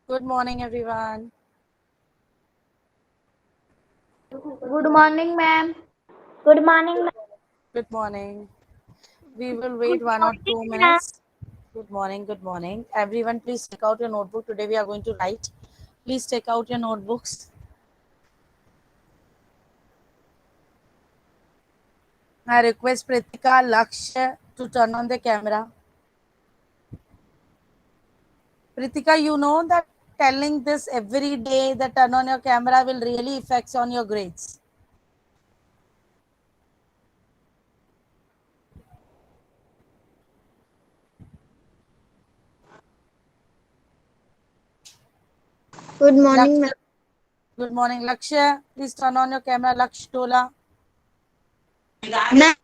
Good morning, everyone. Good morning, ma'am. Good morning, ma'am. Good morning. We will wait Good 1 or 2 minutes. Good morning. Good morning. Everyone, please take out your notebook. Today we are going to write. Please take out your notebooks. I request Pritika, Lakshya to turn on the camera. Pritika, you know that telling this every day that turn on your camera will really affect on your grades. Good morning, ma'am. Lakshya, good morning. Lakshya, please turn on your camera. Lakshya Tola. Ma'am,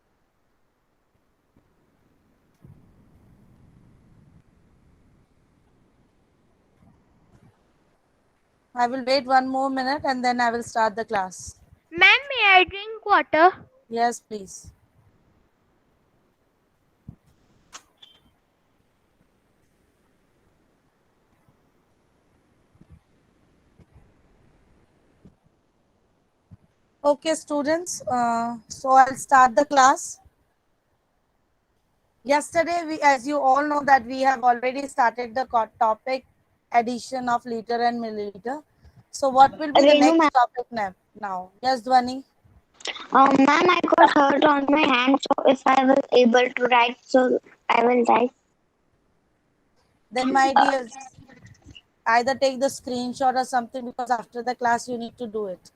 I will wait 1 more minute and then I will start the class. Ma'am, may I drink water? Yes, please. Okay, students. So I'll start the class. Yesterday, as you all know, that we have already started the topic addition of liter and milliliter. So what will be the Renu, next ma'am. topic now? Yes, Dhwani. Ma'am, I got hurt on my hand, so if I was able to write, so I will write. Then, my dear, either take the screenshot or something because after the class you need to do it.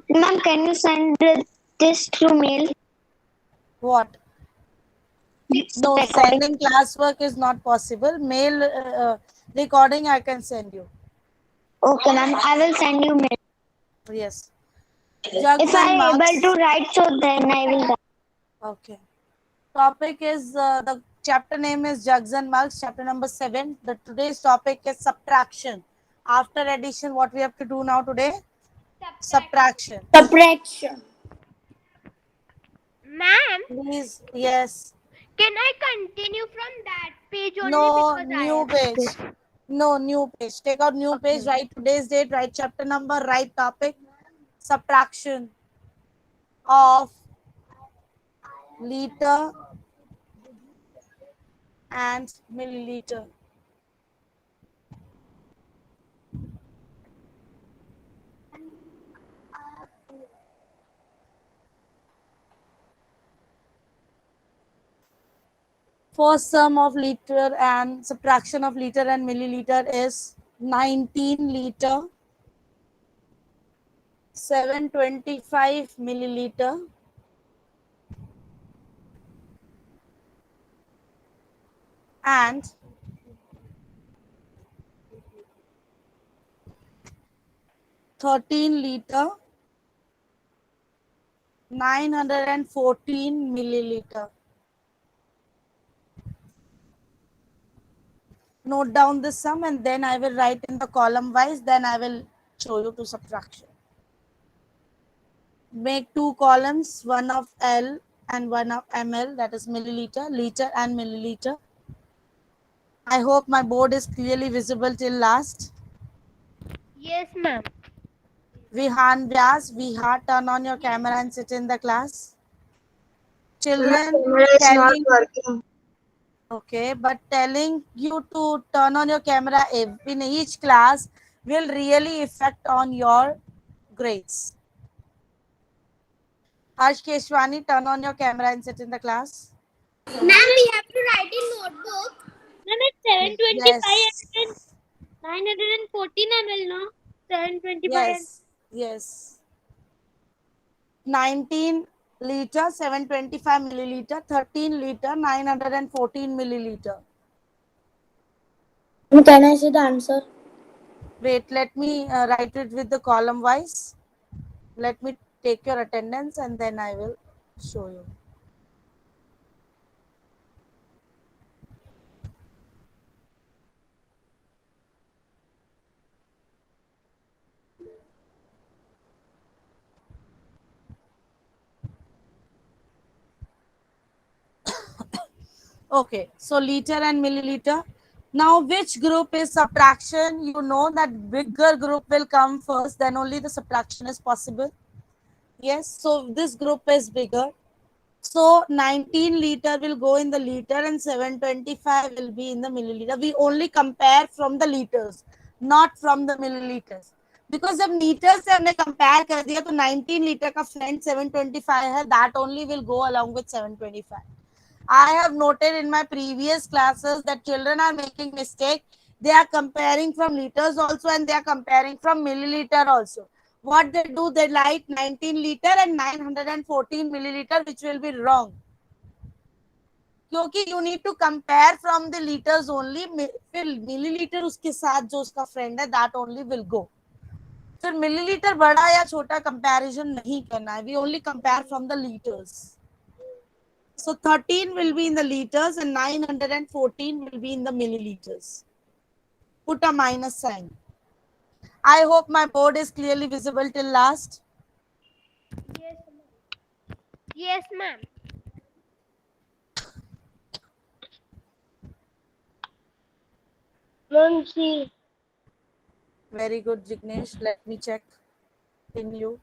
Ma'am, can you send this through mail? What? This No, recording. sending classwork is not possible. Mail recording I can send you. Okay, ma'am. I will send you mail. Yes. Jugs If and I able mugs. to write, so then I will write. Okay. Topic is the chapter name is Jugs and Mugs, chapter number 7. The today's topic is subtraction. After addition, what we have to do now today? Subtraction. Subtraction. Ma'am, Please, yes. can I continue from that page only No, because I new have page. this? No, new page. Take out new page, Okay. write today's date, write chapter number, write topic. Subtraction of liter and milliliter. First sum of liter and subtraction of liter and milliliter is 19 liter, 725 milliliter, and 13 liter, 914 milliliter. Note down the sum and then I will write in the column wise, then I will show you to subtraction. Make two columns, one of L and one of ml, that is milliliter, liter and milliliter. I hope my board is clearly visible till last. Yes, ma'am. Vihan Vyas, Viha, turn on your Yes. camera and sit in the class. My Children camera is not telling, working. okay, but telling you to turn on your camera in each class will really affect on your grades. Harsh Keshwani, turn on your camera and sit in the class. Ma'am, we have to write in notebook. Ma'am, it's 725 and Yes, 914 ml, no? 725 and yes, yes. 19 liter, 725 milliliter, 13 liter, 914 milliliter. Can I see the answer? Wait, let me write it with the column wise. Let me take your attendance and then I will show you. Okay, so liter and milliliter. Now, which group is subtraction? You know that bigger group will come first, then only the subtraction is possible. Yes, so this group is bigger. So 19 liter will go in the liter and 725 will be in the milliliter. We only compare from the liters, not from the milliliters. Because जब litre से हमने compare कर दिया तो 19 litre का friend 725 है, that only will go along with 725. I have noted in my previous classes that children are making mistake. They are comparing from liters also and they are comparing from milliliter also. What they do, they write 19 liter and 914 milliliter, which will be wrong. क्योंकि you need to compare from the liters only. फिर milliliter उसके साथ जो उसका friend है, that only will go. फिर milliliter बड़ा या छोटा comparison नहीं करना है. We only compare from the liters. So 13 will be in the liters and 914 will be in the milliliters. Put a minus sign. I hope my board is clearly visible till last. Yes, ma'am. Yes, ma'am. Ma'am, see. Very good, Jignesh. Let me check in you.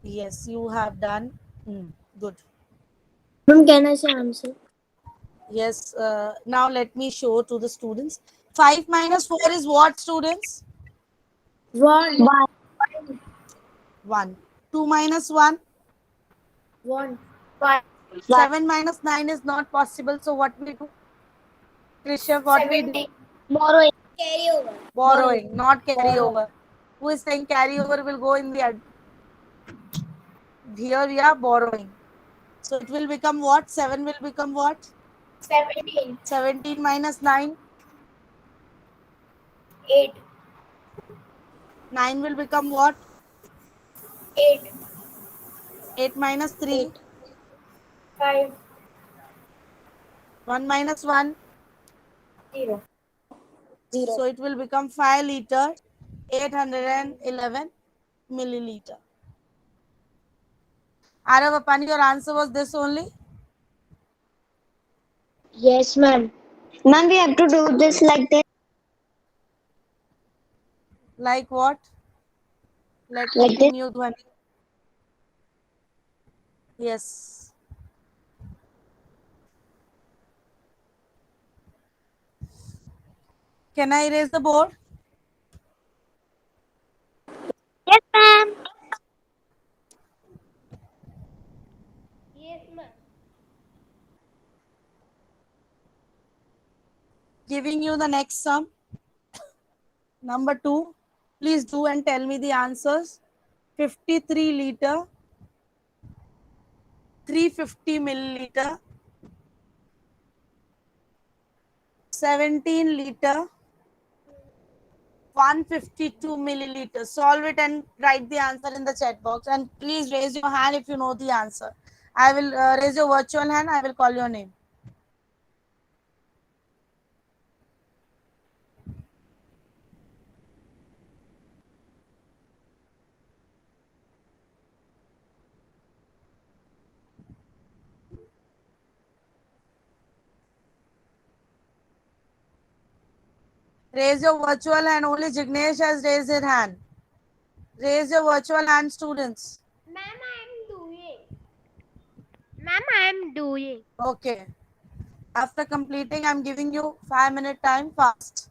Yes, you have done. Good. Ma'am, can I say answer? Yes. Now let me show to the students. 5 minus 4 is what, students? 1. 1. 2 minus 1? 1. 7 minus 9 is not possible. So what we do? Krisha, what we do? Borrowing. Carry over. Borrowing, not carry over. Who is saying carry over will go in the here we are borrowing. So it will become what? 7 will become what? 17. 17 minus 9. 8. 9 will become what? 8. 8 minus 3. 5. 1 minus 1. 0. So it will become 5 liter, 811 milliliter. Arav Apani, your answer was this only? Yes, ma'am. Ma'am, we have to do this like this. Like what? Let Like me this. pin you, Dhwani. Yes. Can I erase the board? Yes, ma'am. Yes, ma'am. Giving you the next sum. Number 2. Please do and tell me the answers. 53 liter, 350 milliliter, 17 liter, 152 milliliters. Solve it and write the answer in the chat box. And please raise your hand if you know the answer. I will raise your virtual hand. I will call your name. Raise your virtual hand. Only Jignesh has raised his hand. Raise your virtual hand, students. Ma'am, I am doing. Ma'am, I am doing. Okay. After completing, I'm giving you 5-minute time fast.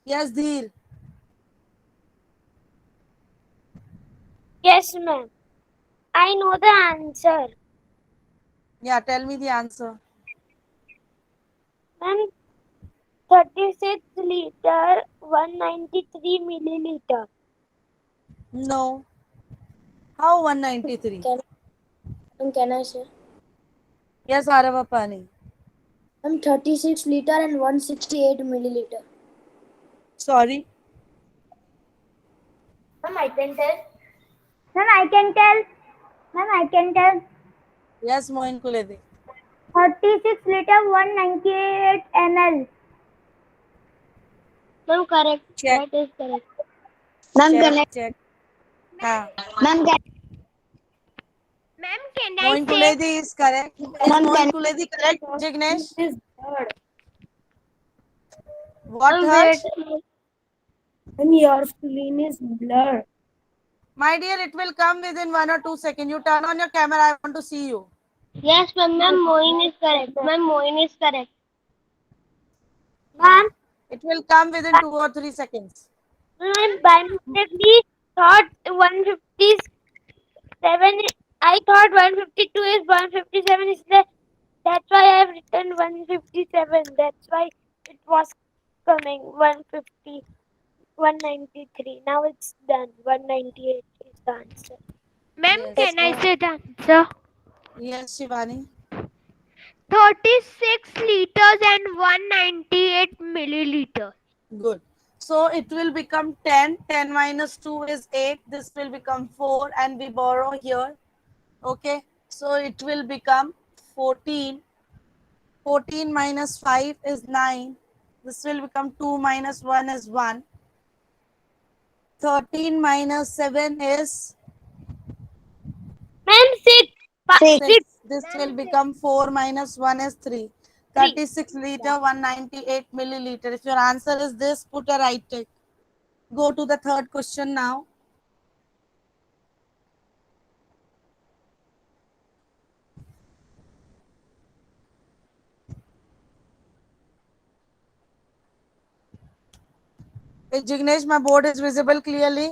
Yes, Dheer. Yes, ma'am. I know the answer. Yeah, tell me the answer. Ma'am, 36 liter, 193 milliliter. No. How 193? Can I say? Yes, Arav Apani. I'm 36 liter and 168 milliliter. Sorry. Ma'am, I can tell. Ma'am, I can tell. Ma'am, I can tell. Yes, Mohin Kulede. 36 liter, 198 ml. Ma'am, correct. Check. That is correct. Ma'am, can I? Check. हाँ. Ma'am, can Ma'am, can I Moin say? Kuledi is correct. Is Ma'am, Moin can- Kuledi correct, Jignesh? Is blurred. What Harsh? And your screen is blurred. My dear, it will come within 1 or 2 seconds. You turn on your camera. I want to see you. Yes, ma'am. Ma'am, Moin is correct. Ma'am, Moin is correct. Yeah. Ma'am, It will come within 2 or 3 seconds. I by mistakenly thought 157. I thought 152 is 157 is the. That's why I have written 157. That's why it was coming 150, 193. Now it's done. 198 is the answer. Ma'am, Yes. can I say the answer? Yes, Shivani. 36 liters and 198 milliliters. Good. So it will become 10. 10 minus 2 is 8. This will become 4. And we borrow here. Okay. So it will become 14. 14 minus 5 is 9. This will become 2 minus 1 is 1. 13 minus 7 is Ma'am, 6. 6. This will become 4 minus 1 is 3. 36 liter, 198 milliliter. If your answer is this, put a right tick. Go to the third question now. Jignesh, my board is visible clearly.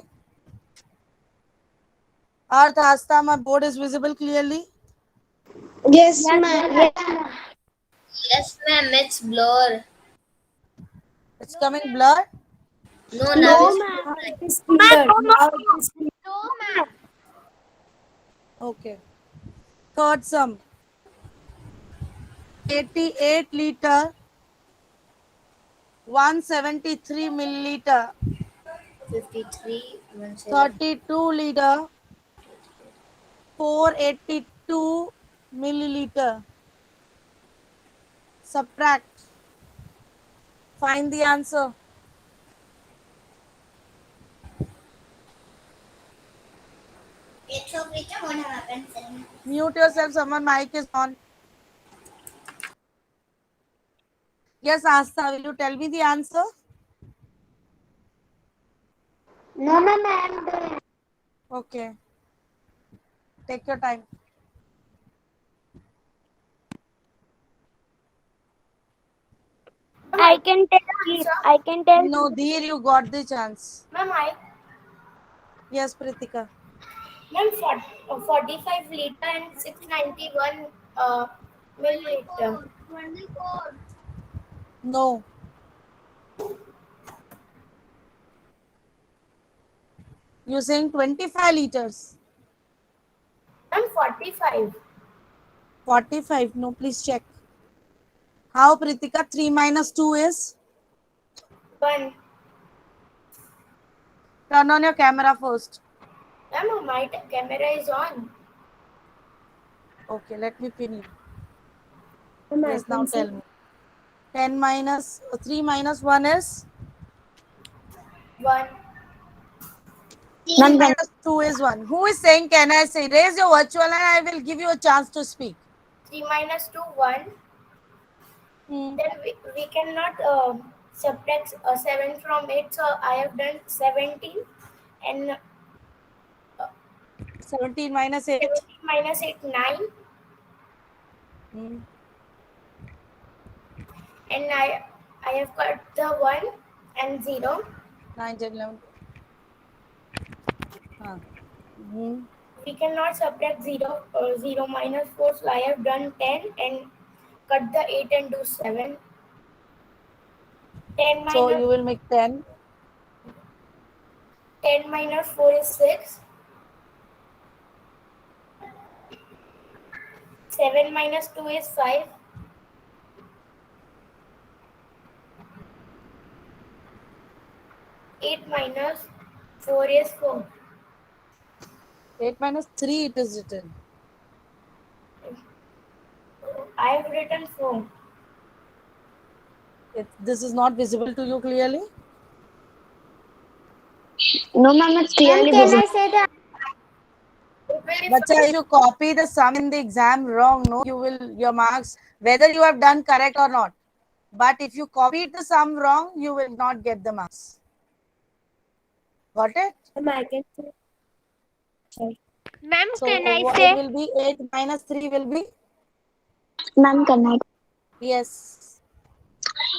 Arth Asta, my board is visible clearly. Yes, ma'am. Yes, ma'am, it's blur. It's coming blur. No, now No, it's ma'am. Now it is clear. Now it is clear. No, ma'am. Okay. Third sum. 88 liter, 173 milliliter, 53, 17. 32 liter, 482 milliliter. Subtract. Find the answer. Mute yourself. Someone mic is on. Yes, Asta, will you tell me the answer? No, ma'am, I am there. Okay. Take your time. I can tell. I can tell. No, Dheer, you got the chance. Ma'am, Yes, Pritika. ma'am, 45 liter and 691 milliliter. No. You're saying 25 liters. Ma'am, 45. 45. No, please check. How, Pritika? 3 minus 2 is? 1. Turn on your camera first. Ma'am, my camera is on. Okay, let me pin you. Ma'am, Yes, now tell me. 10 minus 3 minus 1 is? 1. 3 Ma'am, minus 2 is 1. Who is saying, can I say? Raise your virtual and I will give you a chance to speak. 3 minus 2, 1. Hmm. Then we cannot subtract 7 from it. So I have done 17 and 17 minus 8. 17 minus 8, 9. Hmm. And I have got the 1 and 0. 9, 10, 11. Hmm. We cannot subtract 0. 0 minus 4. So I have done 10 and cut the 8 and do 7. 10 So minus you will make 10. 10 minus 4 is 6. 7 minus 2 is 5. 8 minus 4 is 4. 8 minus 3 it is written. I have written 4. This is not visible to you clearly? No, ma'am, it's clearly visible. It's But if you copy the sum in the exam wrong, no, you will your marks whether you have done correct or not. But if you copied the sum wrong, you will not get the marks. Got it? Ma'am, So can I it say? will be 8 minus 3 will be Ma'am, can I? yes.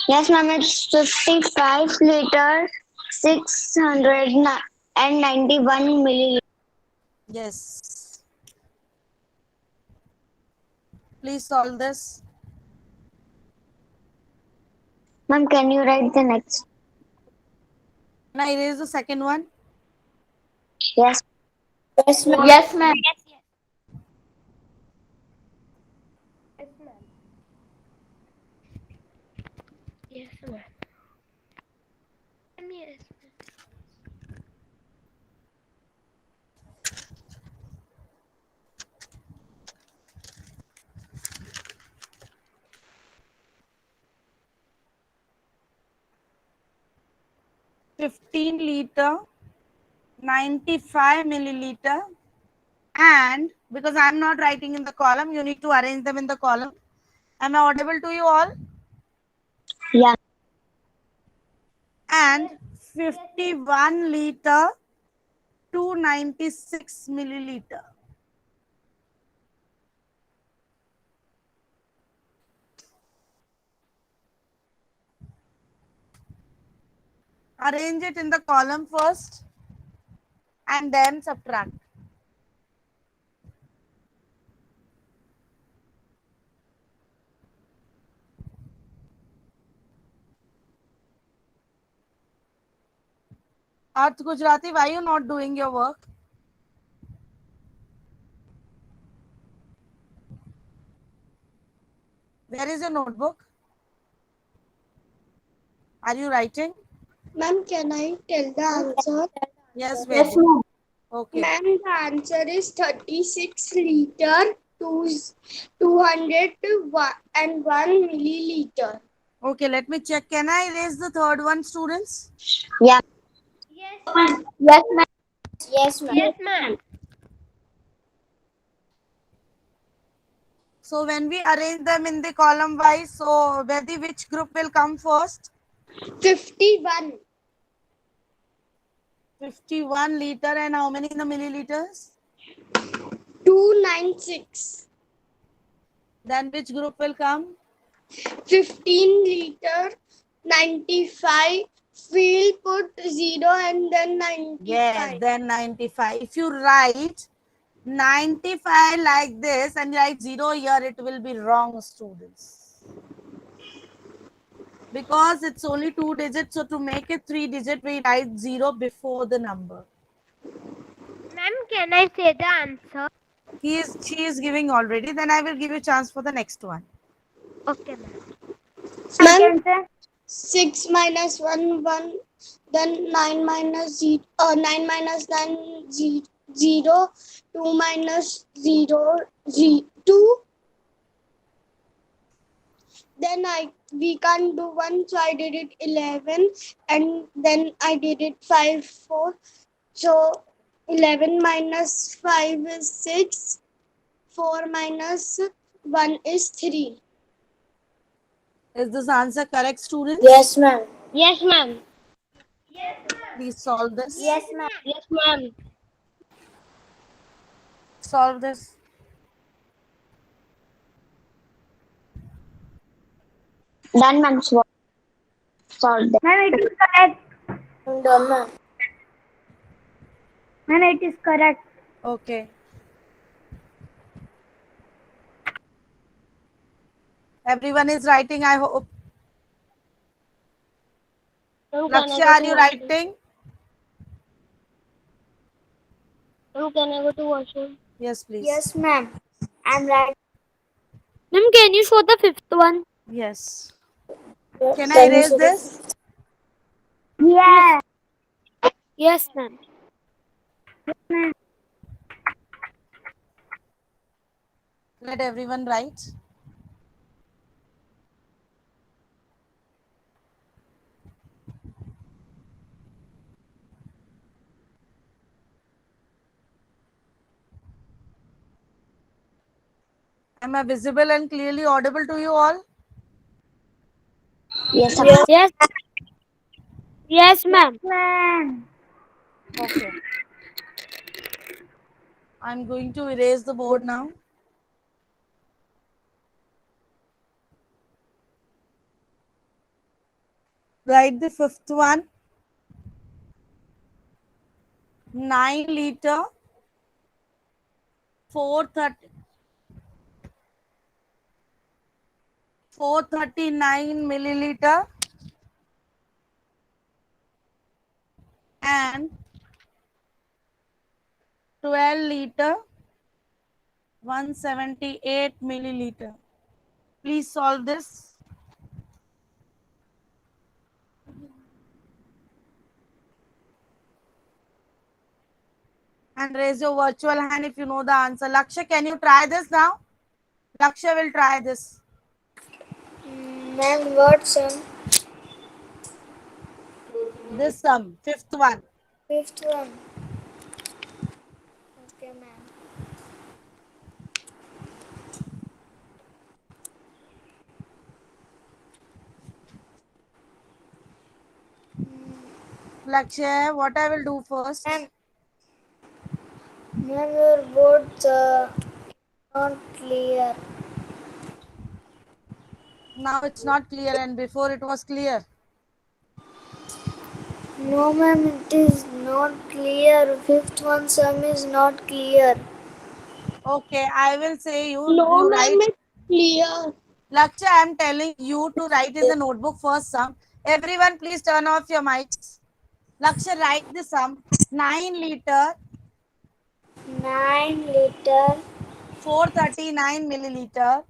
Yes, ma'am. It's 55 liter, 691 milliliter. Yes. Please solve this. Ma'am, can you write the next? Can I erase the second one? Yes. Yes, ma'am. Yes, ma'am. Yes, yes. Yes, ma'am. Yes, ma'am. Yes. 15 liter, 95 milliliter, and because I'm not writing in the column, you need to arrange them in the column. Am I audible to you all? Yeah. And 51 liter, 296 milliliter. Arrange it in the column first and then subtract. Arth Gujarati, why are you not doing your work? Where is your notebook? Are you writing? Ma'am, can I tell the answer? Yes, Vedi. Okay. Ma'am, the answer is 36 liter, 201 milliliter. Okay, let me check. Can I erase the third one, students? Yeah. Yes, ma'am. Yes, ma'am. Yes, ma'am. Yes, ma'am. So when we arrange them in the column wise, so Vedi, which group will come first? 51. 51 liter and how many in the milliliters? 296. Then which group will come? 15 liter, 95. We'll put 0 and then 95. Yes, then 95. If you write 95 like this and write 0 here, it will be wrong, students. Because it's only 2 digits, so to make it 3 digit, we write 0 before the number. Ma'am, can I say the answer? She is giving already. Then I will give you a chance for the next one. Okay, ma'am. Ma'am, 6 minus 1, 1. Then 9 minus 0, 9 minus 9, 0. 2 minus 0, 2. Then we can't do 1, so I did it 11, and then I did it 5, 4. So 11 minus 5 is 6. 4 minus 1 is 3. Is this answer correct, students? Yes, ma'am. Yes, ma'am. Please solve this. Yes, ma'am. Yes, ma'am. Solve this. Done, ma'am. Solved it. Ma'am, it is correct. I'm done, ma'am. Ma'am, it is correct. Okay. Everyone is writing, I hope. Who can I Lakshya, go are to you washroom? writing? Who can I go to washroom? Yes, please. Yes, ma'am. I'm right. Ma'am, can you show the fifth one? Yes. Can I erase this? Yeah. Yes, ma'am. Let everyone write. Am I visible and clearly audible to you all? Yes, Yes. Yes, ma'am. Okay. I'm going to erase the board now. Write the fifth one. 9 liter 430 439 milliliter and 12 liter 178 milliliter. Please solve this. And raise your virtual hand if you know the answer. Laksha, can you try this now? Laksha will try this. Ma'am, what sum? This sum, fifth one. Fifth one. Okay, ma'am. Laksha, what I will do first? Ma'am, your boards not clear. Now it's not clear, and before it was clear. No, ma'am, it is not clear. Fifth one sum is not clear. Okay, I will say you No, ma'am, write. it's clear. Laksha, I am telling you to write in the notebook first sum. Everyone, please turn off your mics. Laksha, write the sum. 9 liter 9 liter 439 milliliter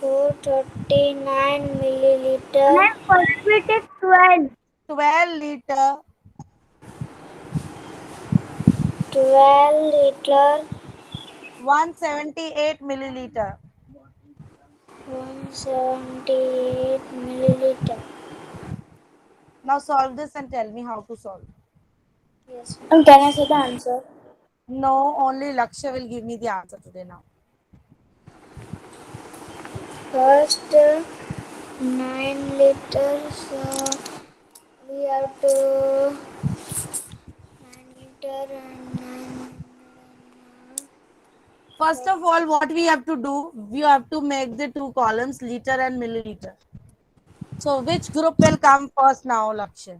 439 milliliter. Ma'am, first bit is 12. 12 liter 12 liter 178 milliliter. 178 milliliter. Now solve this and tell me how to solve. Yes. And can I say the answer? No, only Laksha will give me the answer today now. First, 9 liters. We have to 9 liter and 9. First of all, what we have to do, we have to make the two columns, liter and milliliter. So which group will come first now, Laksha?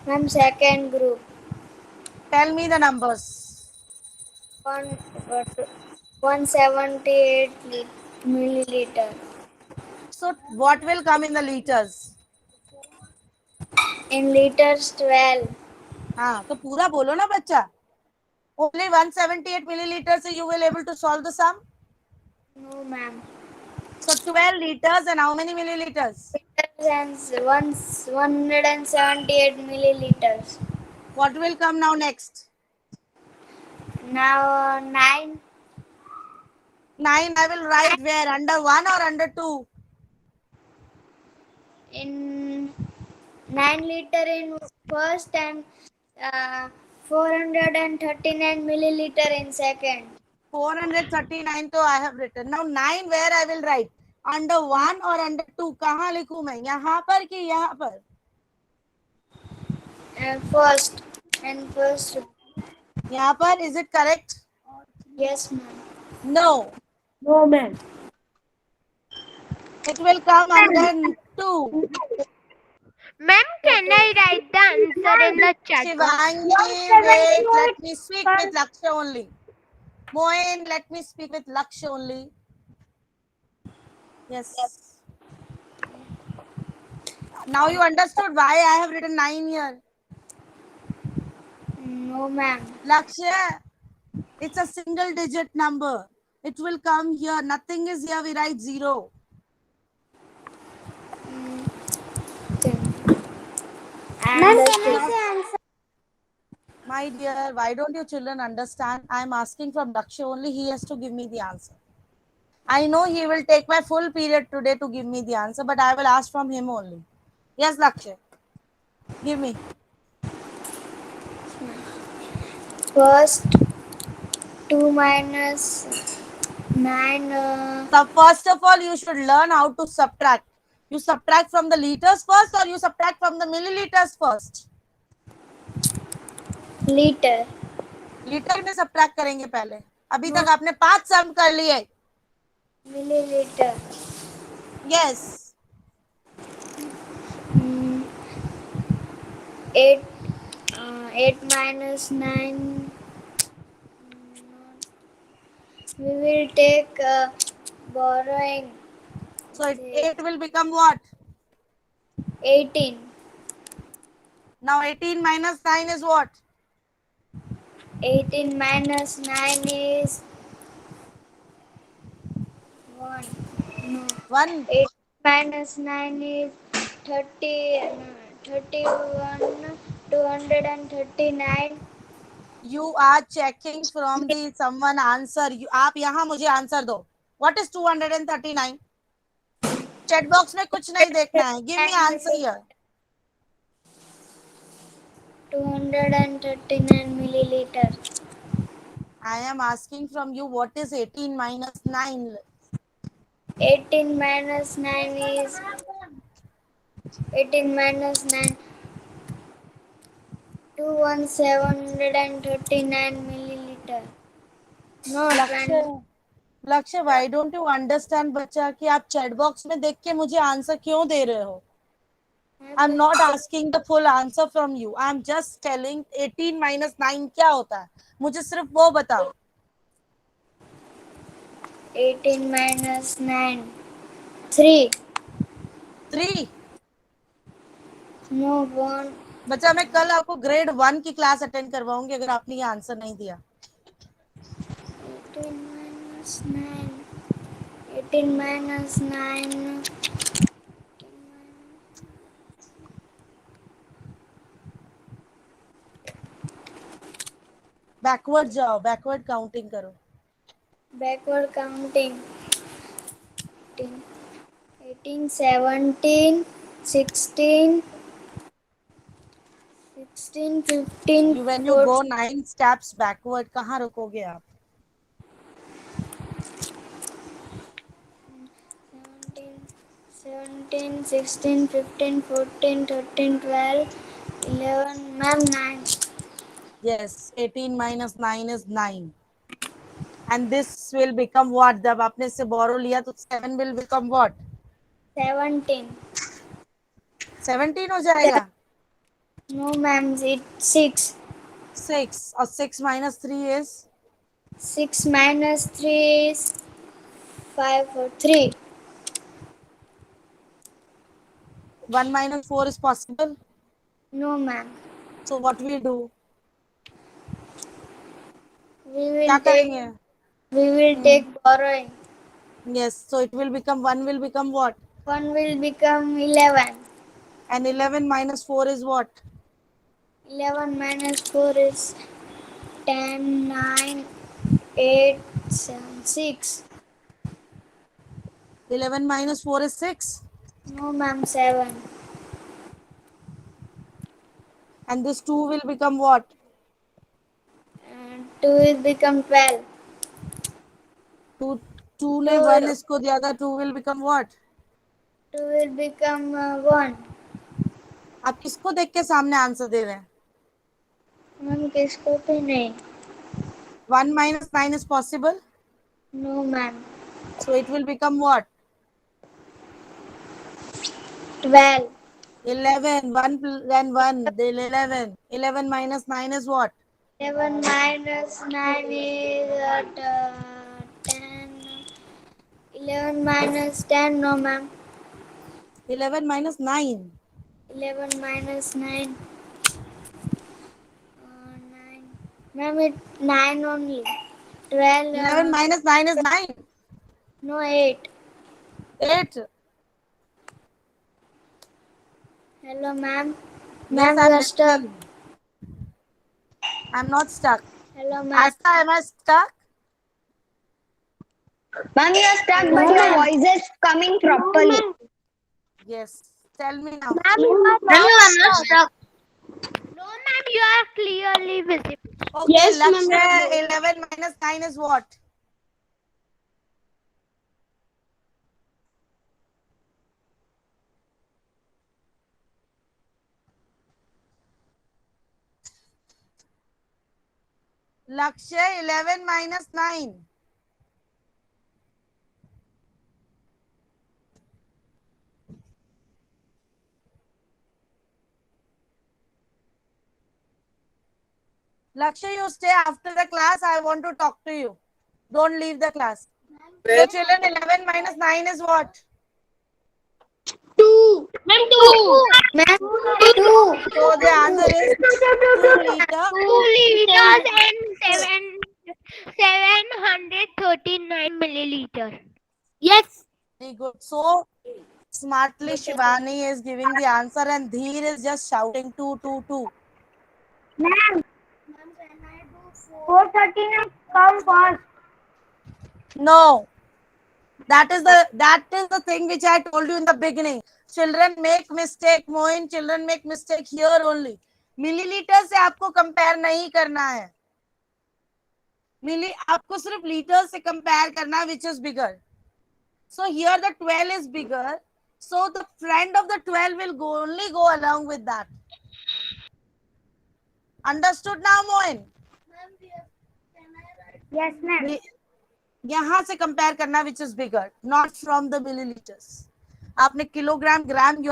Ma'am, second group. Tell me the numbers. One, what, 178 milliliter. So what will come in the liters? In liters, 12. हाँ तो पूरा बोलो ना बच्चा. Only 178 milliliters, so you will able to solve the sum. No, ma'am. So 12 liters and how many milliliters? Liters and 178 milliliters. What will come now next? Now 9. 9 I will write where? Under 1 or under 2? In 9 liter in first and 439 milliliter in second. 439 तो I have written. Now 9 where I will write? Under 1 or under 2? कहाँ लिखूं मैं? यहाँ पर कि यहाँ पर? And first. And first. यहाँ पर, is it correct? Yes, ma'am. No. No, ma'am. It will come under 2. Ma'am, can I write the answer in the chat box? Shivangi, wait, let me speak with Laksha only. Moin, let me speak with Laksha only. Yes. Now you understood why I have written 9 here. No, ma'am. Laksha, it's a single digit number. It will come here. Nothing is here. We write 0. Ma'am, can I say answer? My dear, why don't you children understand? I am asking from Laksha only. He has to give me the answer. I know he will take my full period today to give me the answer, but I will ask from him only. Yes, Laksha. Give me. First, 2 minus 9. So first of all, you should learn how to subtract. You subtract from the liters first or you subtract from the milliliters first? Liter. Litre में subtract करेंगे पहले. अभी तक आपने 5 सम कर लिए. Milliliter. Yes. 8 minus 9. We will take borrowing. So 8 will become what? 18. Now 18 minus 9 is what? 18 minus 9 is 1. No. 1. 8 minus 9 is 30. 31. 239. You are checking from the someone answer. आप यहाँ मुझे आंसर दो. What is 239? चैट बॉक्स में कुछ नहीं देखना है. Give me answer here. 239 milliliter. I am asking from you what is 18 minus 9? 18 minus 9 is 18 minus 9. 739 milliliter. No, लक्ष्य why don't you understand बच्चा कि आप चैट बॉक्स में देख के मुझे आंसर क्यों दे रहे हो? I'm not asking the full answer from you. I'm just telling 18 minus 9 क्या होता है. मुझे सिर्फ वो बताओ. 18 minus 9. 3. 3. No, 1. बच्चा मैं कल आपको ग्रेड 1 की क्लास अटेंड करवाऊंगी अगर आपने ये आंसर नहीं दिया. 18 minus 9. 18 minus 9. बैकवर्ड जाओ. बैकवर्ड काउंटिंग करो. Backward counting. 18, 17, 16, 15, When you 14. go 9 steps backward, कहाँ रुकोगे आप? 17, 16, 15, 14, 13, 12, 11, ma'am, 9. Yes, 18 minus 9 is 9. And this will become what? जब आपने से borrow लिया तो 7 will become what? 17. 17 हो जाएगा. No, ma'am, it's 6. 6 और 6 minus 3 is 6 minus 3 is 5 or 3. 1 minus 4 is possible. No, ma'am. So what we do? We will क्या take करेंगे? borrowing. Yes, so it will become 1 will become what? 1 will become 11. And 11 minus 4 is what? 11 minus 4 is 10, 9, 8, 7, 6. 11 minus 4 is 6. No, ma'am, 7. And this 2 will become what? And 2 will become 12. 2 ने 1 इसको दिया था. 2 will become what? 2 will become 1. आप किसको देख के सामने answer दे रहे हैं? Ma'am, किसको भी नहीं. 1 minus 9 is possible. No, ma'am. So it will become what? 12. 11. 1 and 1. Then 11. 11 minus 9 is what? 11 minus 9 is 10. 11 minus 10, no, ma'am. 11 minus 9. 11 minus 9. 9. Ma'am, it's 9 only. 12. 11 minus 9 is 9. No, 8. 8. Hello, ma'am. Yes, Ma'am, I'm you are stuck. listening. I'm not stuck. Hello, ma'am. Asta, am I stuck? Ma'am, you are stuck, but your voice is coming properly. Yes. Tell me now. Ma'am, you are not stuck. No, ma'am, you are clearly visible. Okay, Yes, ma'am. Lakshya, 11 minus 9 is what? Lakshya, 11 minus 9. Lakshya, you stay after the class. I want to talk to you. Don't leave the class. So, children, 11 minus 9 is what? 2. Ma'am, 2. Ma'am, 2. So, the answer is 2 liter. 2 liters and 739 milliliter. Yes. Very good. So, smartly Shivani is giving the answer and Dheer is just shouting 2, 2, 2. Ma'am, 439 come first. No. That is the thing which I told you in the beginning. Children make mistake, Moin. Children make mistake here only. Millilitre से आपको compare नहीं करना है. आपको सिर्फ litre से compare करना, which is bigger. So here the 12 is bigger. So the friend of the 12 will only go along with that. Understood now, Moin? Yes, ma'am. यहाँ से कंपेयर करना, which is bigger, not from the milliliters. आपने kilogram, gram, you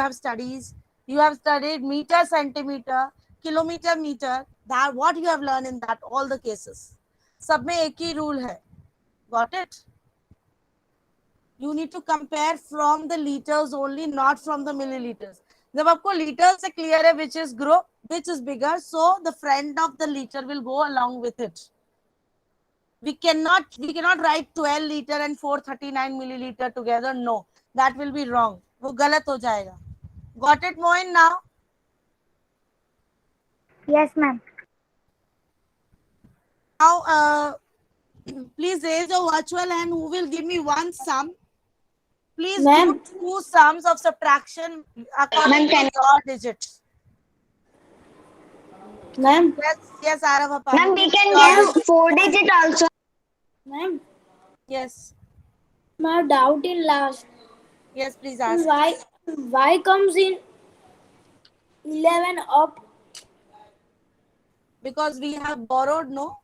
have studied meter, centimeter, kilometer, meter. That what you have learned in that all the cases. सब में एक ही rule है. Got it? You need to compare from the liters only, not from the milliliters. जब आपको litre से clear है which is bigger, so the friend of the liter will go along with it. We cannot write 12 liter and 439 milliliter together. No, that will be wrong. वो गलत हो जाएगा. Got it, Moin, now? Yes, ma'am. Now, please raise your virtual hand. Who will give me one sum? Please do 2 sums of subtraction according to your digits. Ma'am. Yes, Arav. Ma'am, we can give 4 digit also. Ma'am, Yes, my doubt in last. yes, please ask. Why comes in 11 up? Because we have borrowed, no?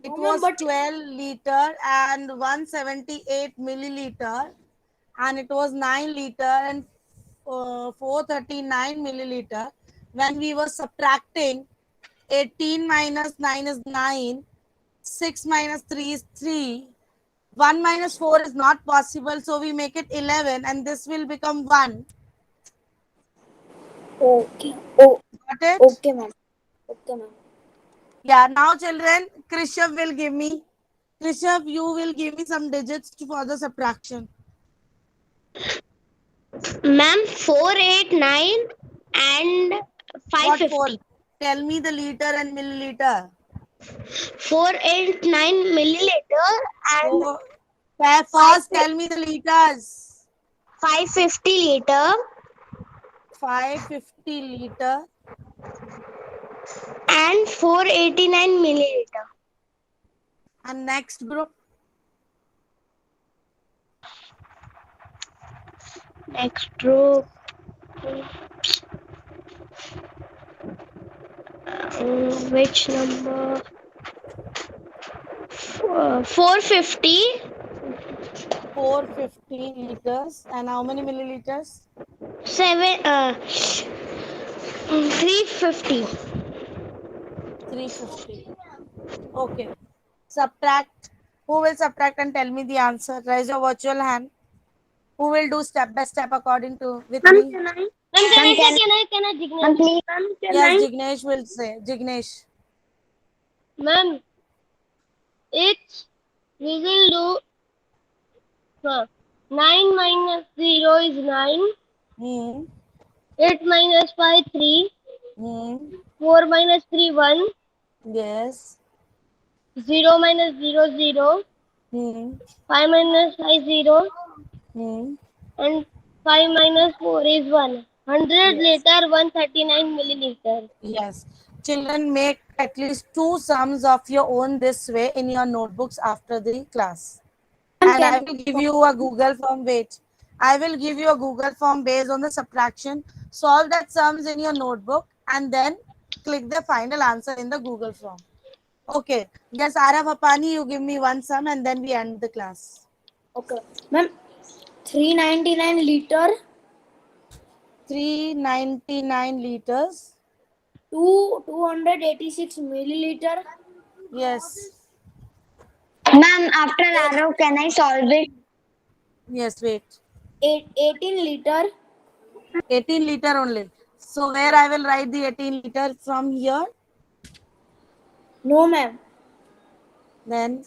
It No, was but 12 liter and 178 milliliter, and it was 9 liter and 439 milliliter. When we were subtracting, 18 minus 9 is 9, 6 minus 3 is 3, 1 minus 4 is not possible, so we make it 11 and this will become 1. okay. Oh, Got it? okay, ma'am. Okay, ma'am. Yeah, now children, Krishav will give me. Krishav, you will give me some digits for the subtraction. Ma'am, 489 and What 550. for? Tell me the liter and milliliter. 489 milliliter and So, first tell me the liters. 550 liter 550 liter and 489 milliliter. and next group. Next group. Which number? 450. 450 liters and how many milliliters? 350. 350. Okay. Subtract. Who will subtract and tell me the answer? Raise your virtual hand. Who will do step by step according to with me? Can I Jignesh? Ma'am, please. Yes, Jignesh will say. Jignesh. Ma'am, we will do 9 minus 0 is 9. Hmm. 8 minus 5 3. Hmm. 4 minus 3 1. Yes. 0 minus 0 0. Hmm. 5 minus 5 0. Hmm. And 5 minus 4 is 1. 100 Yes. liter, 139 milliliter. Yes. Children, make at least 2 sums of your own this way in your notebooks after the class. And I will give you a Google form. Wait. I will give you a Google form based on the subtraction. Solve that sums in your notebook and then click the final answer in the Google form. Okay. Yes, Arav Apani, you give me one sum and then we end the class. Okay. Ma'am, 399 liter, 399 liters. 286 milliliter, Yes. Ma'am, after arrow, can I solve it? Yes, wait. 18 liter, 18 liter only. So where I will write the 18 liter from here? no ma'am. Then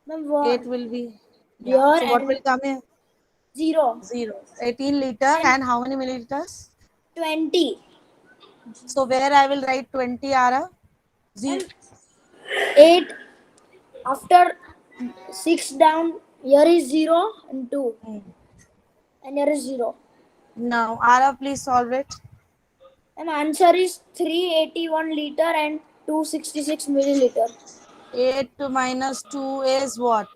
Ma'am, 8 1 will be. Yeah. here So what and will come here? 0 0. 18 liter and how many milliliters? 20. So where I will write 20 Ara? 0. 8 after 6 down, here is 0 and 2 and here is 0. Now Ara, please solve it. And answer is 381 liter and 266 milliliter. 8 minus 2 is what?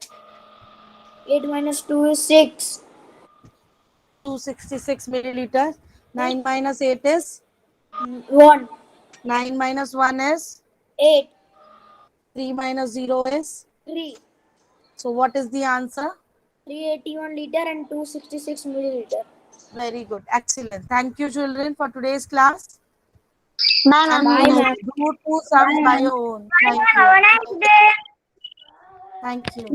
8 minus 2 is 6. 266 milliliter. 9 minus 8 is? 1. 9 minus 1 is? 8. 3 minus 0 is? 3. So what is the answer? 381 liter and 266 milliliter. Very good. Excellent. Thank you, children, for today's class. Ma'am, And Bye, you ma'am. do 2 sums by your own. Thank you. Thank you.